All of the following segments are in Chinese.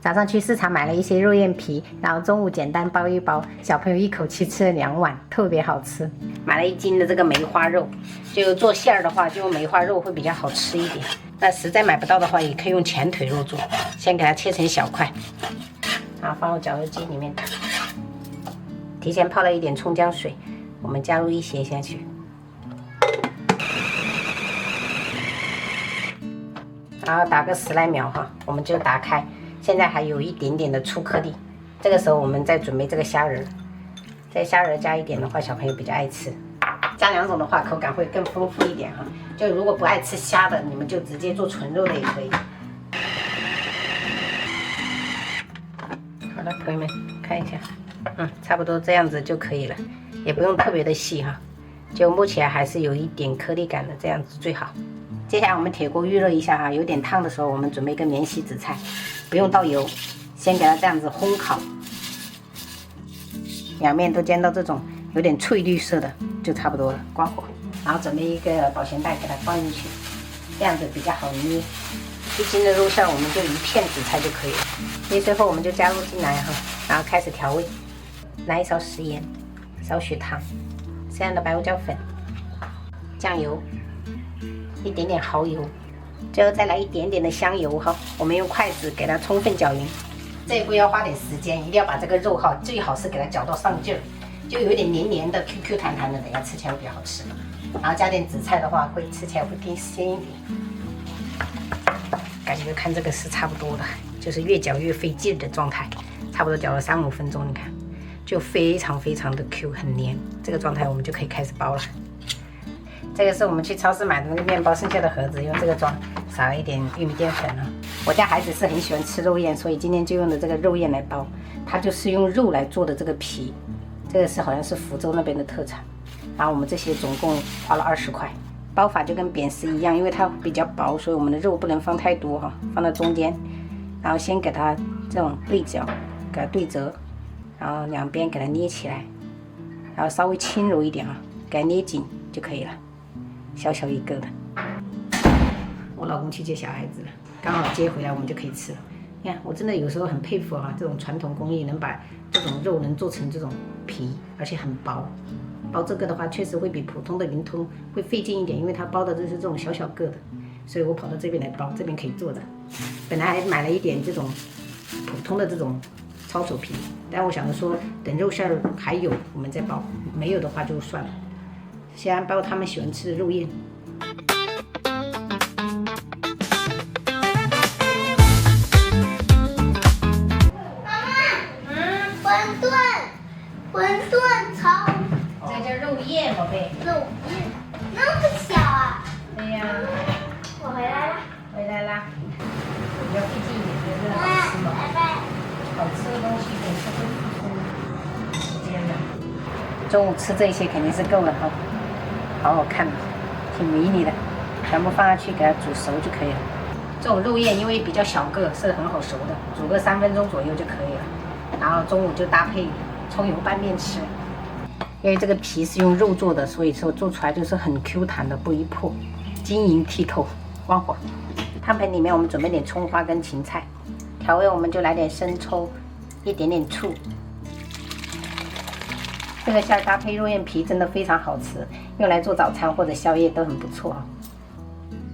早上去市场买了一些肉燕皮，然后中午简单包一包，小朋友一口气吃了2碗，特别好吃。买了1斤的这个梅花肉，就做馅儿的话，就用梅花肉会比较好吃一点。那实在买不到的话，也可以用前腿肉做。先给它切成小块，然后放入绞肉机里面打。提前泡了一点葱姜水，我们加入一些下去。 然后打个10来秒哈，我们就打开。现在还有一点点的粗颗粒，这个时候我们再准备这个虾仁，这虾仁加一点的话，小朋友比较爱吃。加2种的话，口感会更丰富一点哈。就如果不爱吃虾的，你们就直接做纯肉的也可以。好了，朋友们看一下，差不多这样子就可以了，也不用特别的细哈，就摸起来还是有一点颗粒感的，这样子最好。 接下来我们铁锅预热一下哈，有点烫的时候，我们准备一个免洗紫菜，不用倒油，先给它这样子烘烤，两面都煎到这种有点翠绿色的就差不多了，关火，然后准备一个保鲜袋给它放进去，这样子比较好捏。1斤的肉馅我们就1片紫菜就可以了。捏碎后我们就加入进来哈，然后开始调味，来1勺食盐，少许糖，这样的白胡椒粉，酱油。 一点点蚝油，最后再来一点点的香油哈。我们用筷子给它充分搅匀，这一步要花点时间，一定要把这个肉哈，最好是给它搅到上劲儿，就有点黏黏的、Q Q 弹弹的，等下吃起来会比较好吃。然后加点紫菜的话，会吃起来会更鲜一点。感觉看这个是差不多的，就是越搅越费劲的状态，差不多搅了3、5分钟，你看就非常的 Q 很黏，这个状态我们就可以开始包了。 这个是我们去超市买的那个面包剩下的盒子，用这个装，撒了一点玉米淀粉啊。我家孩子是很喜欢吃肉燕，所以今天就用的这个肉燕来包。它就是用肉来做的这个皮，这个是好像是福州那边的特产。然后我们这些总共花了20块。包法就跟扁食一样，因为它比较薄，所以我们的肉不能放太多哈，放到中间，然后先给它这种对角，给它对折，然后两边给它捏起来，然后稍微轻柔一点啊，给它捏紧就可以了。 小小一个的，我老公去接小孩子了，刚好接回来我们就可以吃了。你看，我真的有时候很佩服啊，这种传统工艺能把这种肉能做成这种皮，而且很薄。包这个的话，确实会比普通的云吞会费劲一点，因为它包的都是这种小小个的，所以我跑到这边来包，这边可以做的。本来还买了一点这种普通的这种抄手皮，但我想着说等肉馅还有我们再包，没有的话就算了。 先包他们喜欢吃的肉燕。馄饨炒。这叫肉燕，宝贝。肉燕，那么小啊？对呀。我回来了。回来啦。比较费劲一点，觉得好吃嘛。拜拜。好吃的东西总是会付出时间的。中午吃这些肯定是够了哈。 好好看，挺迷你的，全部放下去给它煮熟就可以了。这种肉燕因为比较小个，是很好熟的，煮个3分钟左右就可以了。然后中午就搭配葱油拌面吃。因为这个皮是用肉做的，所以说做出来就是很 Q 弹的，不易破，晶莹剔透。关火，汤盆里面我们准备点葱花跟芹菜，调味我们就来点生抽，一点点醋。 这个馅搭配肉燕皮真的非常好吃，用来做早餐或者宵夜都很不错啊。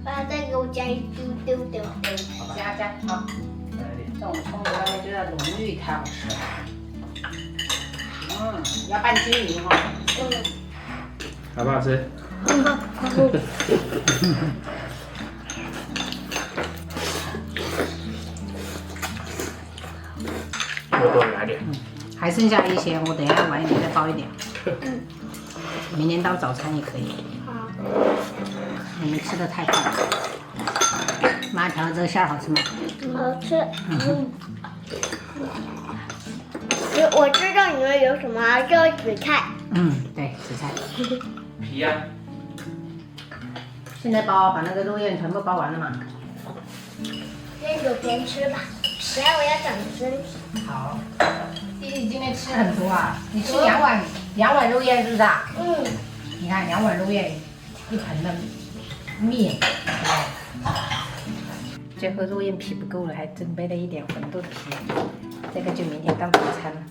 爸，再给我加一丢丢。加好。这种葱油外面就要浓郁才好吃。要拌均匀哦。好不好吃？多来点。还剩下一些，我等一下晚一点再包一点。明天当早餐也可以。好。你们吃的太快了。妈调的这个馅好吃吗？好吃。我知道你们有什么，叫紫菜。对，紫菜。皮呀。现在包，把那个肉燕全部包完了嘛？边煮边吃吧，只要我要长身体。好。弟弟今天吃很多啊，你吃2碗肉燕是不是啊？你看2碗肉燕，1盆的面，最后肉眼皮不够了，还准备了一点馄饨皮，这个就明天当早餐了。